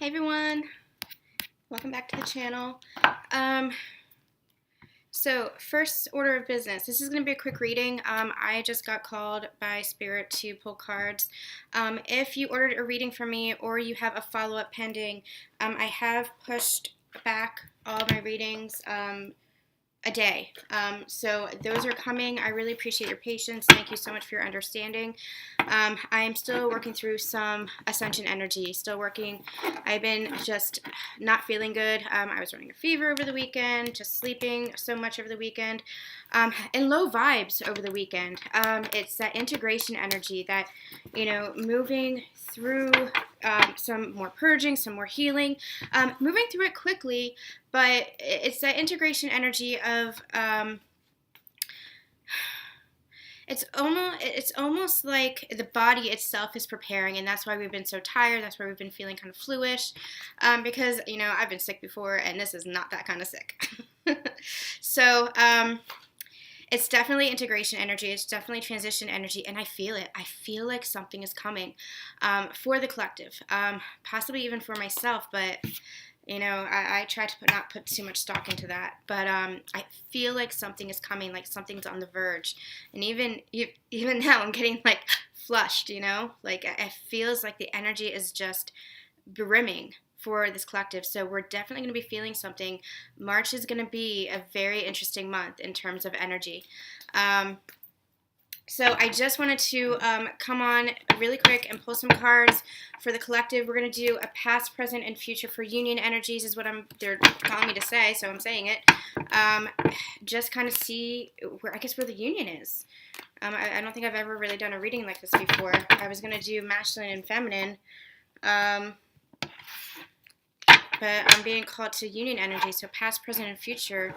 Hey everyone, welcome back to the channel. So first order of business, this is going to be a quick reading. I just got called by Spirit to pull cards. If you ordered a reading from me or you have a follow-up pending, I have pushed back all my readings a day. So those are coming. I really appreciate your patience. Thank you so much for your understanding. I am still working through some ascension energy, still working. I've been just not feeling good. I was running a fever over the weekend, just sleeping so much over the weekend, and low vibes over the weekend. It's that integration energy that, moving through some more purging, some more healing, moving through it quickly, but it's that integration energy of it's almost like the body itself is preparing, and that's why we've been so tired. That's why we've been feeling kind of fluish, because I've been sick before, and this is not that kind of sick. So it's definitely integration energy. It's definitely transition energy, and I feel it. I feel like something is coming for the collective, possibly even for myself, but I try to not put too much stock into that, but I feel like something is coming, like something's on the verge, and even now I'm getting like flushed, like it feels like the energy is just brimming for this collective. So we're definitely going to be feeling something. March is going to be a very interesting month in terms of energy. So I just wanted to come on really quick and pull some cards for the collective. We're going to do a past, present, and future for union energies is what they're calling me to say, so I'm saying it. Just kind of see where the union is. I don't think I've ever really done a reading like this before. I was going to do masculine and feminine, but I'm being called to union energy, so past, present, and future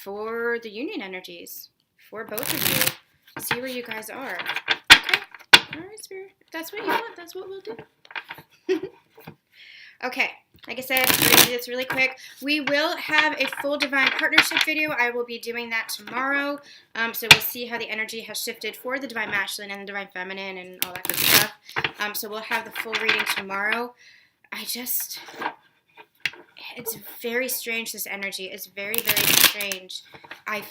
for the union energies, for both of you. See where you guys are. Okay. All right, Spirit. If that's what you want, that's what we'll do. Okay. Like I said, we're going to do this really quick. We will have a full divine partnership video. I will be doing that tomorrow. So we'll see how the energy has shifted for the divine masculine and the divine feminine and all that good stuff. So we'll have the full reading tomorrow. It's very strange, this energy. It's very, very strange. I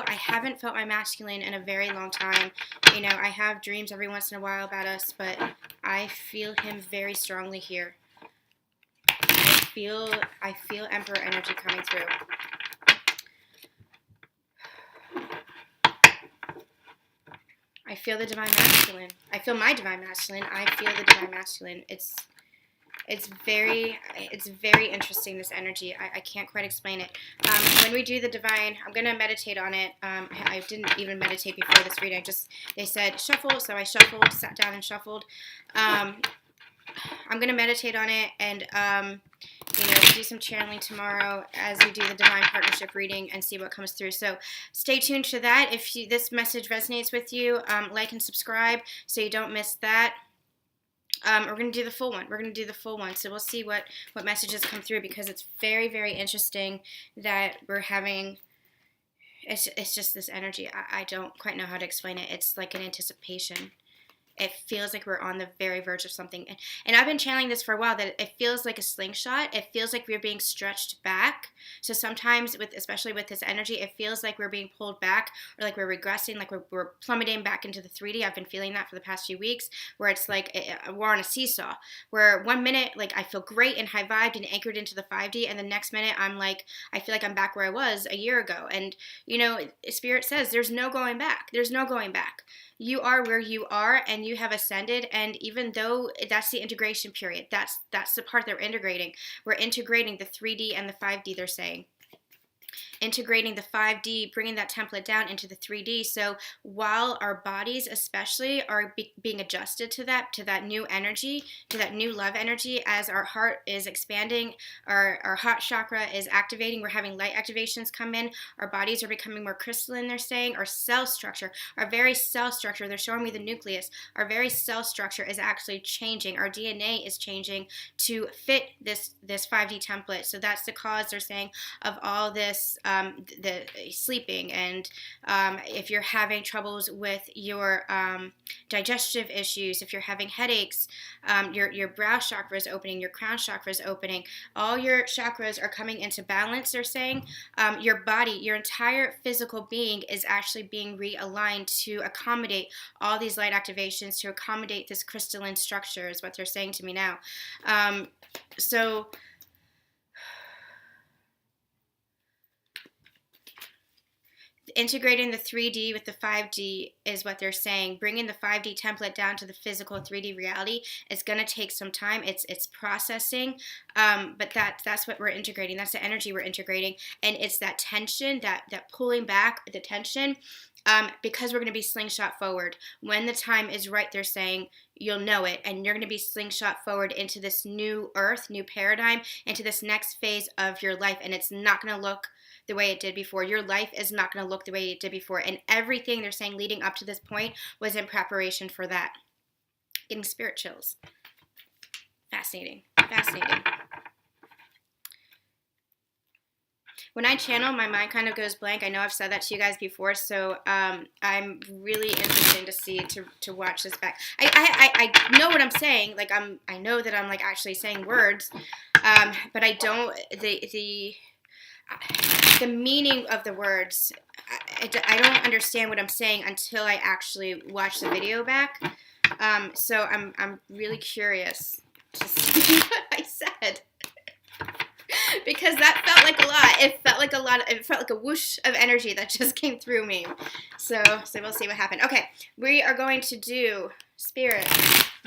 haven't felt my masculine in a very long time. I have dreams every once in a while about us, but I feel him very strongly here. I feel Emperor energy coming through. I feel the divine masculine. I feel my divine masculine. I feel the divine masculine. It's very interesting, this energy. I can't quite explain it. When we do the divine, I'm going to meditate on it. I didn't even meditate before this reading. They said shuffle, so I shuffled, sat down and shuffled. I'm going to meditate on it and, do some channeling tomorrow as we do the divine partnership reading and see what comes through. So stay tuned to that. If this message resonates with you, like and subscribe so you don't miss that. We're going to do the full one. So we'll see what messages come through, because it's very, very interesting that we're having, it's just this energy. I don't quite know how to explain it. It's like an anticipation. It feels like we're on the very verge of something. And I've been channeling this for a while, that it feels like a slingshot. It feels like we're being stretched back. So sometimes, especially with this energy, it feels like we're being pulled back, or like we're regressing, like we're plummeting back into the 3D. I've been feeling that for the past few weeks, where it's like we're on a seesaw, where one minute, like, I feel great and high-vibed and anchored into the 5D, and the next minute I'm like, I feel like I'm back where I was a year ago. And, Spirit says there's no going back. There's no going back. You are where you are, and you have ascended. And even though that's the integration period, that's the part they're integrating. We're integrating the 3D and the 5D, they're saying. Integrating the 5D, bringing that template down into the 3D. So while our bodies especially are being adjusted to that new energy, to that new love energy, as our heart is expanding, our heart chakra is activating, we're having light activations come in, our bodies are becoming more crystalline, they're saying. Our cell structure, our very cell structure, they're showing me the nucleus, our very cell structure is actually changing. Our DNA is changing to fit this 5D template. So that's the cause, they're saying, of all this the sleeping, and if you're having troubles with your digestive issues, if you're having headaches, your brow chakra is opening, your crown chakra is opening, all your chakras are coming into balance, they're saying. Your body, your entire physical being is actually being realigned to accommodate all these light activations, to accommodate this crystalline structure, is what they're saying to me now. So integrating the 3D with the 5D is what they're saying. Bringing the 5D template down to the physical 3D reality is going to take some time. It's processing, but that's what we're integrating. That's the energy we're integrating, and it's that tension, that pulling back the tension, because we're going to be slingshot forward. When the time is right, they're saying, you'll know it, and you're going to be slingshot forward into this new earth, new paradigm, into this next phase of your life, and it's not going to look the way it did before. Your life is not going to look the way it did before, and everything they're saying leading up to this point was in preparation for that. Getting spirit chills. Fascinating. When I channel, my mind kind of goes blank. I know I've said that to you guys before, so I'm really interested to see, to watch this back. I know what I'm saying. Like, I know that I'm like actually saying words, but I don't the meaning of the words. I don't understand what I'm saying until I actually watch the video back. So I'm really curious to see what I said. Because that felt like a lot. It felt like a whoosh of energy that just came through me. So we'll see what happened. Okay, we are going to do spirit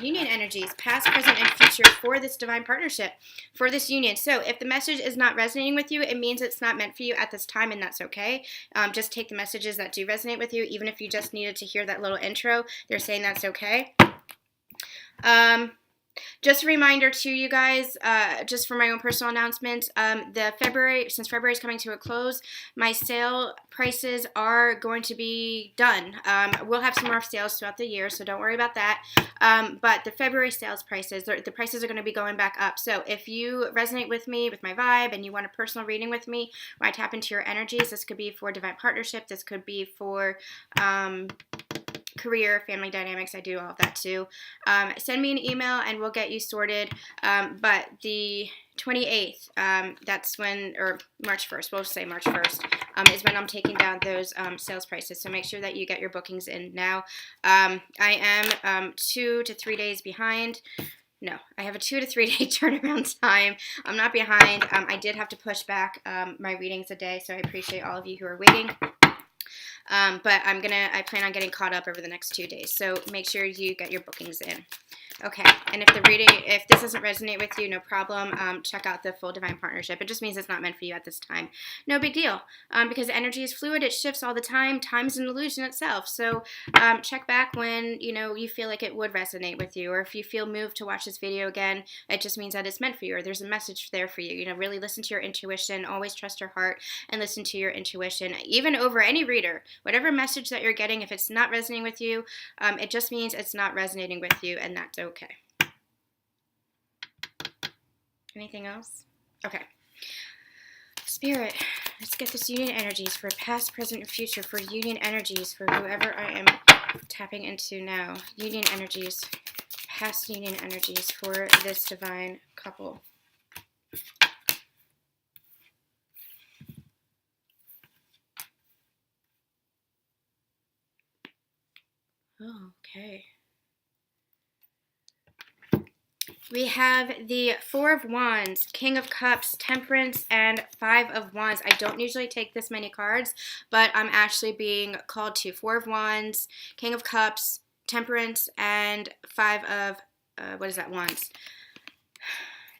union energies, past, present, and future for this divine partnership, for this union. So if the message is not resonating with you, it means it's not meant for you at this time, and that's okay. Just take the messages that do resonate with you, even if you just needed to hear that little intro. They're saying that's okay. Just a reminder to you guys, just for my own personal announcement, since February is coming to a close, my sale prices are going to be done. We'll have some more sales throughout the year, so don't worry about that. But the February sales prices, the prices are going to be going back up. So if you resonate with me, with my vibe, and you want a personal reading with me, where I tap into your energies, this could be for divine partnership, this could be for career, family dynamics, I do all of that too. Send me an email and we'll get you sorted. But the 28th, that's when, or March 1st, we'll say March 1st, is when I'm taking down those sales prices. So make sure that you get your bookings in now. I am 2 to 3 days behind. No, I have a 2 to 3 day turnaround time. I'm not behind. I did have to push back my readings a day, so I appreciate all of you who are waiting. But I plan on getting caught up over the next 2 days. So make sure you get your bookings in. Okay, and if this doesn't resonate with you, no problem. Check out the full divine partnership. It just means it's not meant for you at this time. No big deal, because energy is fluid. It shifts all the time. Time is an illusion itself. So check back when you feel like it would resonate with you, or if you feel moved to watch this video again. It just means that it's meant for you, or there's a message there for you. Really listen to your intuition. Always trust your heart and listen to your intuition, even over any reader. Whatever message that you're getting, if it's not resonating with you, it just means it's not resonating with you, and that's okay. Anything else? Okay. Spirit, let's get this union energies for past, present, and future, for union energies for whoever I am tapping into now. Union energies, past union energies for this divine couple. Oh, okay. We have the Four of Wands, King of Cups, Temperance, and Five of Wands. I don't usually take this many cards, but I'm actually being called to. Four of Wands, King of Cups, Temperance, and Five of, Wands.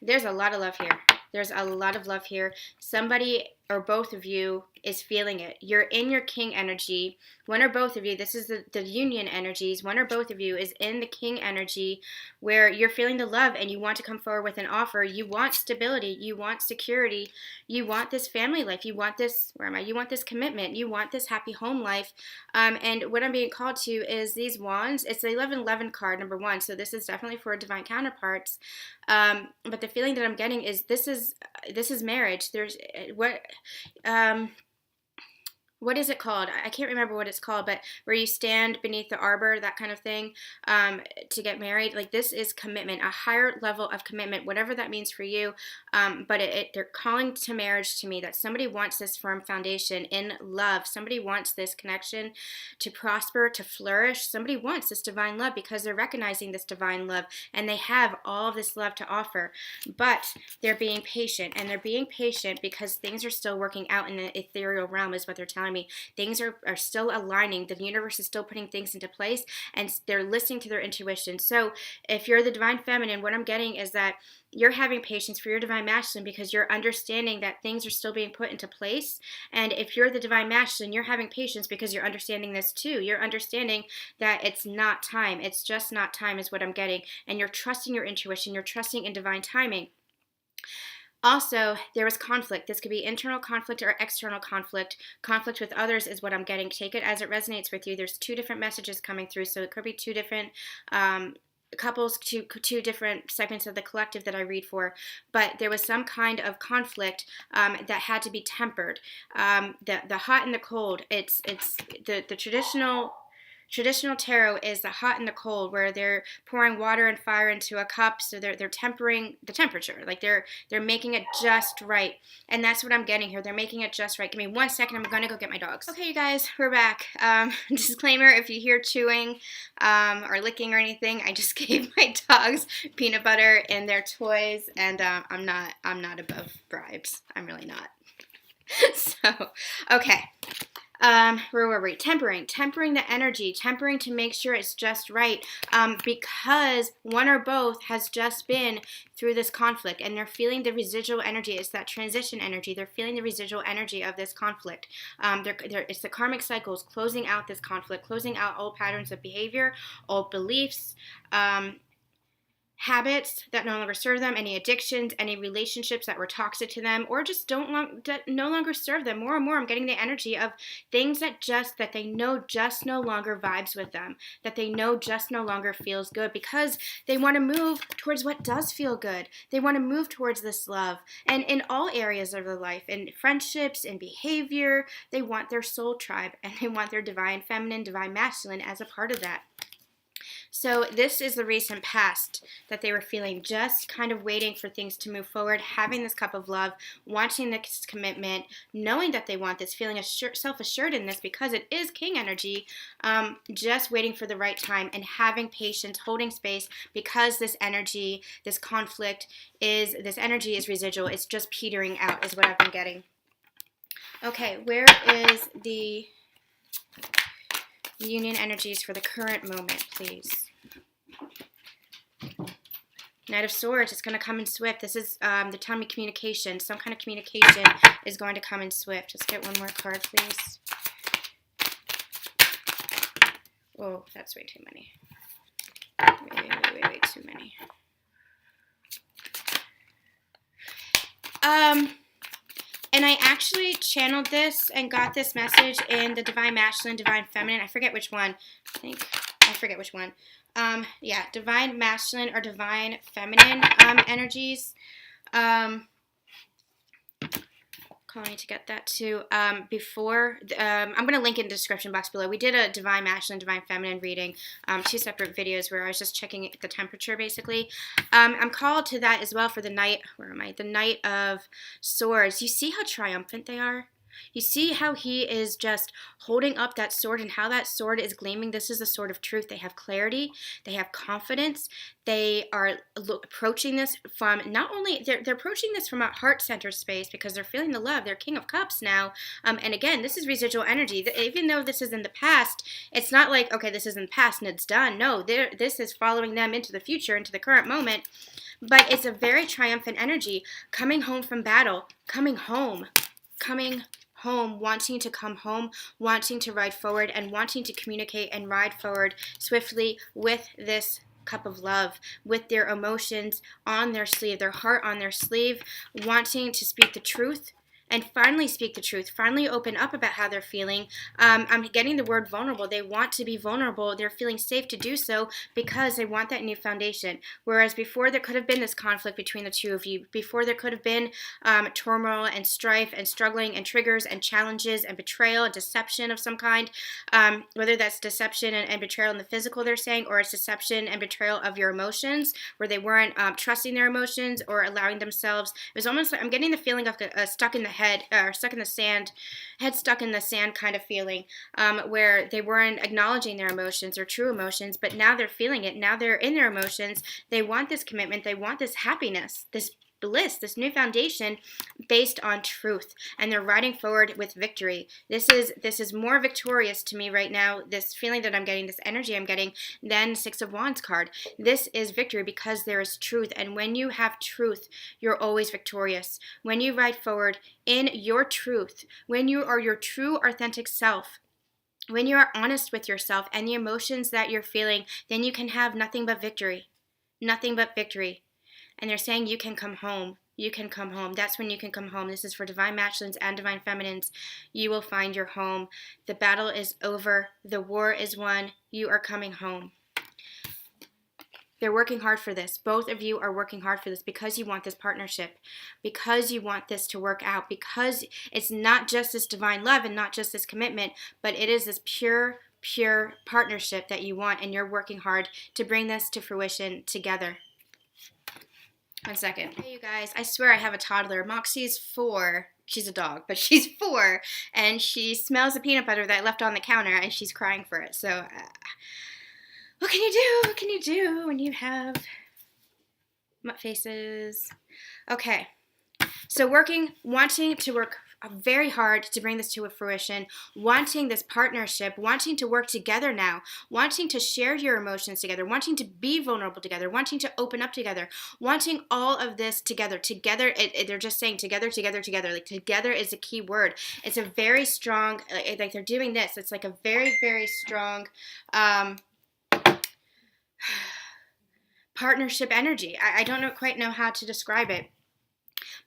There's a lot of love here. There's a lot of love here. Somebody or both of you is feeling it. You're in your king energy. One or both of you, this is the union energies, one or both of you is in the king energy where you're feeling the love and you want to come forward with an offer. You want stability. You want security. You want this family life. You want this, where am I? You want this commitment. You want this happy home life. And what I'm being called to is these wands. It's the 1111 card, number 1. So this is definitely for divine counterparts. But the feeling that I'm getting is this is marriage. There's what is it called? I can't remember what it's called, but where you stand beneath the arbor, that kind of thing, to get married. Like, this is commitment, a higher level of commitment, whatever that means for you. But they're calling to marriage to me, that somebody wants this firm foundation in love. Somebody wants this connection to prosper, to flourish. Somebody wants this divine love because they're recognizing this divine love and they have all of this love to offer. But they're being patient, and they're being patient because things are still working out in the ethereal realm, is what they're telling me. Things are still aligning. The universe is still putting things into place, and they're listening to their intuition. So if you're the divine feminine, what I'm getting is that you're having patience for your divine masculine because you're understanding that things are still being put into place. And if you're the divine masculine, you're having patience because you're understanding this too. You're understanding that it's not time. It's just not time is what I'm getting. And you're trusting your intuition. You're trusting in divine timing. Also, there was conflict. This could be internal conflict or external conflict. Conflict with others is what I'm getting. Take it as it resonates with you. There's 2 different messages coming through, so it could be 2 different couples, 2 different segments of the collective that I read for. But there was some kind of conflict that had to be tempered. The hot and the cold. It's the Traditional tarot is the hot and the cold, where they're pouring water and fire into a cup, so they're tempering the temperature, like they're making it just right, and that's what I'm getting here. They're making it just right. Give me 1 second. I'm gonna go get my dogs. Okay, you guys, we're back. Disclaimer: if you hear chewing or licking or anything, I just gave my dogs peanut butter and their toys, and I'm not above bribes. I'm really not. So, okay. Where were we? Tempering the energy, tempering to make sure it's just right, because one or both has just been through this conflict, and they're feeling the residual energy. It's that transition energy. They're feeling the residual energy of this conflict. It's the karmic cycles closing out this conflict, closing out old patterns of behavior, old beliefs, habits that no longer serve them, any addictions, any relationships that were toxic to them, or just that no longer serve them. More and more, I'm getting the energy of things that they know just no longer vibes with them, that they know just no longer feels good, because they want to move towards what does feel good. They want to move towards this love, and in all areas of their life, in friendships, in behavior, they want their soul tribe, and they want their divine feminine, divine masculine as a part of that. So this is the recent past that they were feeling, just kind of waiting for things to move forward, having this cup of love, wanting this commitment, knowing that they want this, feeling self-assured in this because it is king energy, just waiting for the right time and having patience, holding space, because this energy, this conflict this energy is residual. It's just petering out is what I've been getting. Okay, where is the union energies for the current moment, please? Knight of Swords, it's going to come in swift. This is, they're telling me communication. Some kind of communication is going to come in swift. Let's get one more card, please. Oh, that's way too many. Way too many. And I actually channeled this and got this message in the Divine Masculine, Divine Feminine. I forget which one. I forget which one. Yeah, Divine Masculine or Divine Feminine energies. Calling to get that too. Before, I'm going to link in the description box below. We did a Divine Masculine, Divine Feminine reading, 2 separate videos where I was just checking the temperature, basically. I'm called to that as well for the Knight, where am I? The Knight of Swords. You see how triumphant they are? You see how he is just holding up that sword and how that sword is gleaming. This is a sword of truth. They have clarity. They have confidence. They are approaching this from not only, they're approaching this from a heart center space because they're feeling the love. They're King of Cups now. And again, this is residual energy. Even though this is in the past, it's not like, okay, this is in the past and it's done. No, this is following them into the future, into the current moment. But it's a very triumphant energy. Coming home from battle. Coming home. home, wanting to come home, wanting to ride forward, and wanting to communicate and ride forward swiftly with this cup of love, with their emotions on their sleeve, their heart on their sleeve, wanting to speak the truth and finally speak the truth, finally open up about how they're feeling. I'm getting the word vulnerable. They want to be vulnerable. They're feeling safe to do so because they want that new foundation. Whereas before there could have been this conflict between the two of you. Before there could have been turmoil and strife and struggling and triggers and challenges and betrayal and deception of some kind. Whether that's deception and betrayal in the physical they're saying, or it's deception and betrayal of your emotions, where they weren't trusting their emotions or allowing themselves. It was almost like I'm getting the feeling of stuck in the head, or stuck in the sand, head stuck in the sand kind of feeling, where they weren't acknowledging their emotions or true emotions, but now they're feeling it. Now they're in their emotions. They want this commitment. They want this happiness, this bliss, this new foundation based on truth, and they're riding forward with victory. This is more victorious to me right now, this feeling that I'm getting, this energy I'm getting, than Six of Wands card. This is victory because there is truth, and when you have truth, you're always victorious. When you ride forward in your truth, when you are your true authentic self, when you are honest with yourself and the emotions that you're feeling, then you can have nothing but victory. Nothing but victory. And they're saying you can come home. You can come home. That's when you can come home. This is for divine masculines and divine feminines. You will find your home. The battle is over. The war is won. You are coming home. They're working hard for this. Both of you are working hard for this because you want this partnership, because you want this to work out, because it's not just this divine love and not just this commitment, but it is this pure partnership that you want, and you're working hard to bring this to fruition together. 1 second. Hey, you guys, I swear I have a toddler. Moxie's 4. She's a dog, but she's 4, and she smells the peanut butter that I left on the counter, and she's crying for it. So, what can you do? What can you do when you have mutt faces? Okay. So wanting to work very hard to bring this to a fruition, wanting this partnership, wanting to work together now, wanting to share your emotions together, wanting to be vulnerable together, wanting to open up together, wanting all of this together. Together, they're just saying together. Like together is a key word. It's a very strong, like they're doing this. It's like a very, very strong partnership energy. I don't quite know how to describe it.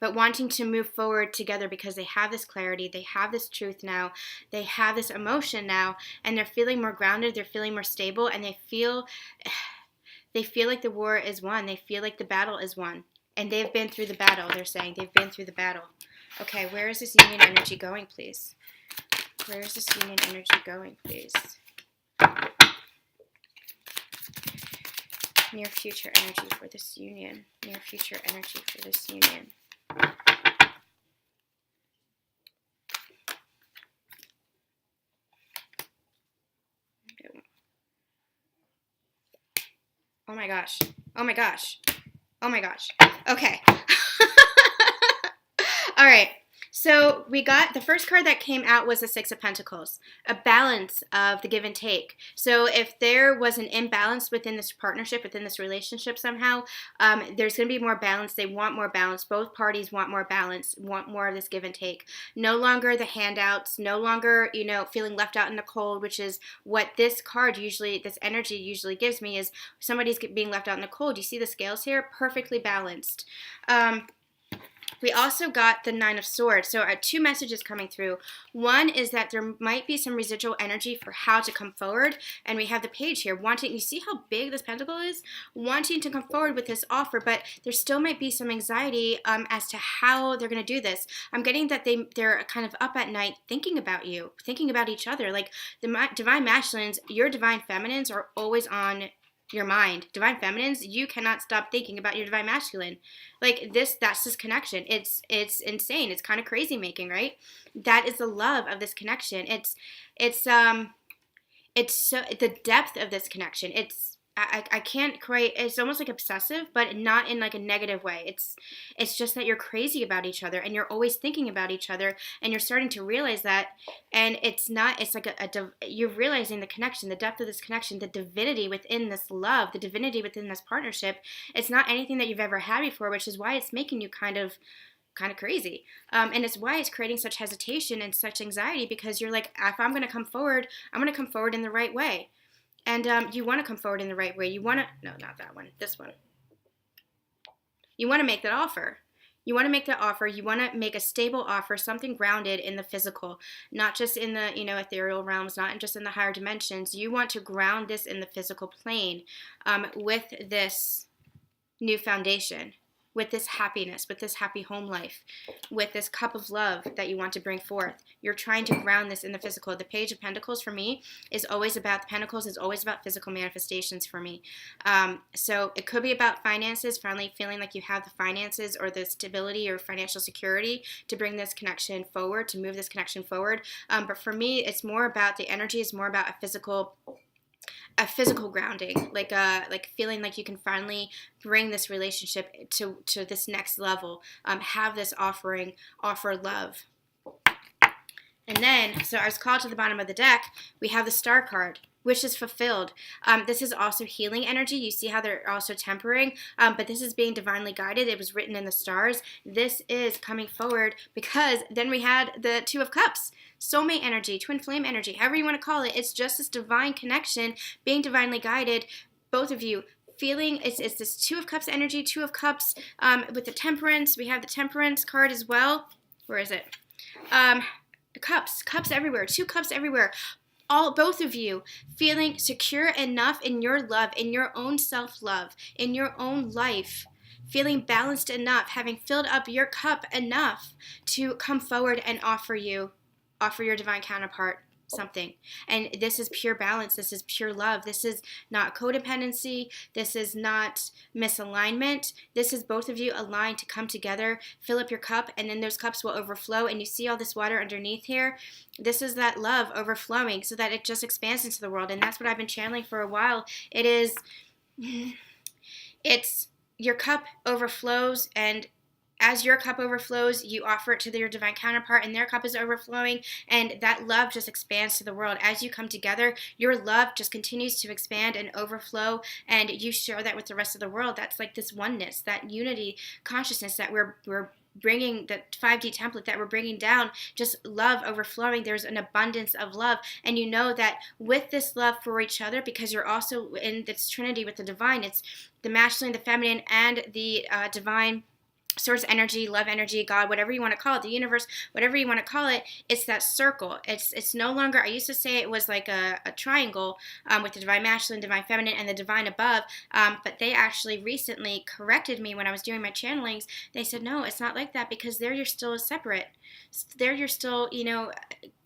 But wanting to move forward together because they have this clarity, they have this truth now, they have this emotion now, and they're feeling more grounded, they're feeling more stable, and they feel like the war is won. They feel like the battle is won. And they've been through the battle, they're saying. They've been through the battle. Okay, where is this union energy going, please? Where is this union energy going, please? Near future energy for this union. Near future energy for this union. Oh my gosh. Oh my gosh. Oh my gosh. Okay. All right. So we got, the first card that came out was the Six of Pentacles, a balance of the give and take. So if there was an imbalance within this partnership, within this relationship somehow, there's going to be more balance. They want more balance. Both parties want more balance, want more of this give and take. No longer the handouts, no longer, feeling left out in the cold, which is what this card usually, this energy usually gives me, is somebody's being left out in the cold. You see the scales here? Perfectly balanced. We also got the Nine of Swords. So 2 messages coming through. One is that there might be some residual energy for how to come forward. And we have the Page here, wanting, you see how big this pentacle is? Wanting to come forward with this offer, but there still might be some anxiety as to how they're going to do this. I'm getting that they're kind of up at night thinking about you, thinking about each other. Like the divine masculines, your divine feminines are always on your mind. Divine feminines, you cannot stop thinking about your divine masculine. Like that's this connection. It's insane. It's kind of crazy making, right? That is the love of this connection. It's so the depth of this connection. I can't quite, it's almost like obsessive, but not in like a negative way. It's just that you're crazy about each other and you're always thinking about each other, and you're starting to realize that. And it's like you're realizing the connection, the depth of this connection, the divinity within this love, the divinity within this partnership. It's not anything that you've ever had before, which is why it's making you kind of kind of crazy. And it's why it's creating such hesitation and such anxiety, because you're like, if I'm going to come forward, I'm going to come forward in the right way. And you want to come forward in the right way. You want to, no, not that one, this one. You want to make that offer. You want to make that offer. You want to make a stable offer, something grounded in the physical, not just in the, ethereal realms, not just in the higher dimensions. You want to ground this in the physical plane with this new foundation, with this happiness, with this happy home life, with this cup of love that you want to bring forth. You're trying to ground this in the physical. The Page of Pentacles for me is always about, the Pentacles is always about physical manifestations for me. So it could be about finances, finally feeling like you have the finances or the stability or financial security to bring this connection forward, to move this connection forward. But for me, it's more about, the energy is more about a physical grounding, like feeling like you can finally bring this relationship to this next level, have this offer love. And then, so I was called to the bottom of the deck, we have the Star card, wishes fulfilled. This is also healing energy. You see how they're also tempering, but this is being divinely guided. It was written in the stars. This is coming forward because then we had the Two of Cups, soulmate energy, twin flame energy, however you want to call it. It's just this divine connection, being divinely guided, both of you. Feeling it's this Two of Cups energy, Two of Cups with the Temperance. We have the Temperance card as well. Where is it? Cups everywhere, two cups everywhere. Both of you feeling secure enough in your love, in your own self-love, in your own life, feeling balanced enough, having filled up your cup enough to come forward and offer your divine counterpart something. And this is pure balance. This is pure love. This is not codependency. This is not misalignment. This is both of you aligned to come together, fill up your cup, and then those cups will overflow. And you see all this water underneath here? This is that love overflowing so that it just expands into the world. And that's what I've been channeling for a while. It's your cup overflows, and as your cup overflows, you offer it to your divine counterpart, and their cup is overflowing, and that love just expands to the world. As you come together, your love just continues to expand and overflow, and you share that with the rest of the world. That's like this oneness, that unity consciousness that we're bringing, the 5D template that we're bringing down, just love overflowing. There's an abundance of love, and you know that with this love for each other, because you're also in this trinity with the divine, it's the masculine, the feminine, and the divine source energy, love energy, God, whatever you want to call it, the universe, whatever you want to call it. It's that circle. It's no longer, I used to say it was like a triangle with the divine masculine, divine feminine, and the divine above, but they actually recently corrected me when I was doing my channelings. They said, no, it's not like that, because there you're still separate. There you're still,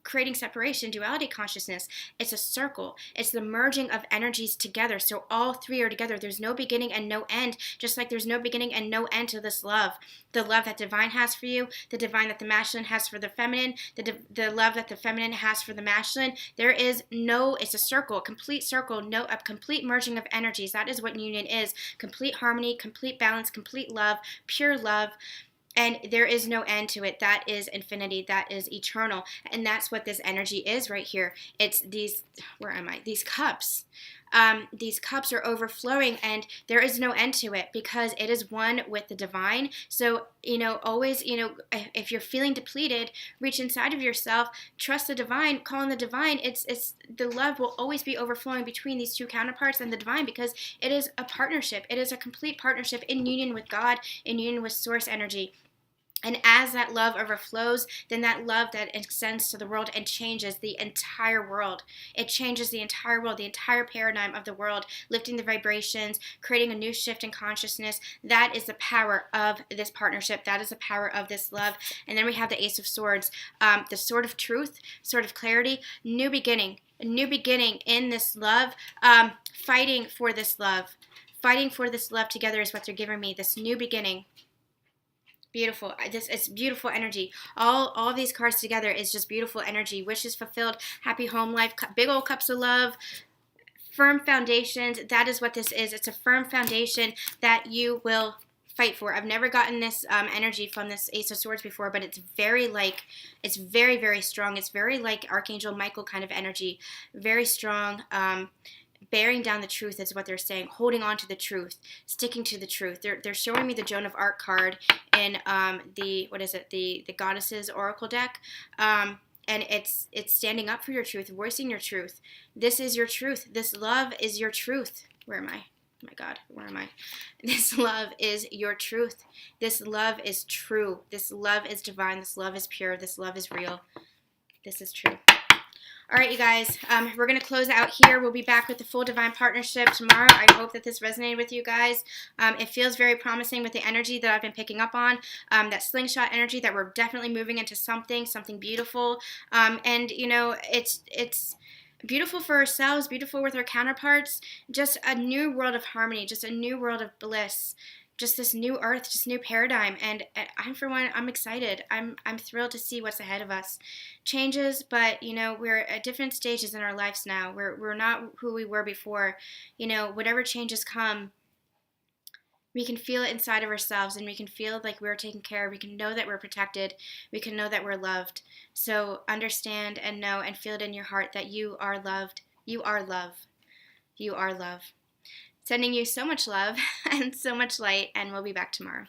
creating separation, duality consciousness. It's a circle. It's the merging of energies together. So all three are together. There's no beginning and no end, just like there's no beginning and no end to this love. The love that divine has for you, the divine that the masculine has for the feminine, the love that the feminine has for the masculine. There is no, it's a circle, complete circle, a complete merging of energies. That is what union is. Complete harmony, complete balance, complete love, pure love. And there is no end to it. That is infinity. That is eternal. And that's what this energy is right here. It's these, where am I? These cups. These cups are overflowing, and there is no end to it, because it is one with the divine. So, always, if you're feeling depleted, reach inside of yourself, trust the divine, call on the divine. It's the love will always be overflowing between these two counterparts and the divine, because it is a partnership. It is a complete partnership in union with God, in union with source energy. And as that love overflows, then that love that extends to the world and changes the entire world. It changes the entire world, the entire paradigm of the world, lifting the vibrations, creating a new shift in consciousness. That is the power of this partnership. That is the power of this love. And then we have the Ace of Swords, the sword of truth, sword of clarity, new beginning. A new beginning in this love, fighting for this love. Fighting for this love together is what they're giving me, this new beginning. Beautiful. It's beautiful energy. All of these cards together is just beautiful energy. Wishes fulfilled, happy home life, big old cups of love, firm foundations. That is what this is. It's a firm foundation that you will fight for. I've never gotten this energy from this Ace of Swords before, but it's very, very, very strong. It's very like Archangel Michael kind of energy. Very strong. bearing down the truth is what they're saying, holding on to the truth, sticking to the truth. They're showing me the Joan of Arc card in the Goddesses Oracle deck. And it's standing up for your truth, voicing your truth. This is your truth. This love is your truth. Where am I? Oh my God, where am I? This love is your truth. This love is true. This love is divine. This love is pure. This love is real. This is true. All right, you guys, we're going to close out here. We'll be back with the full divine partnership tomorrow. I hope that this resonated with you guys. It feels very promising with the energy that I've been picking up on, that slingshot energy, that we're definitely moving into something beautiful. And, you know, it's beautiful for ourselves, beautiful with our counterparts, just a new world of harmony, just a new world of bliss. Just this new earth, just new paradigm, and for one, I'm excited. I'm thrilled to see what's ahead of us. Changes, but you know, we're at different stages in our lives now. We're not who we were before. You know, whatever changes come, we can feel it inside of ourselves, and we can feel like we're taken care of. We can know that we're protected. We can know that we're loved. So understand and know and feel it in your heart that you are loved. You are love. You are love. Sending you so much love and so much light, and we'll be back tomorrow.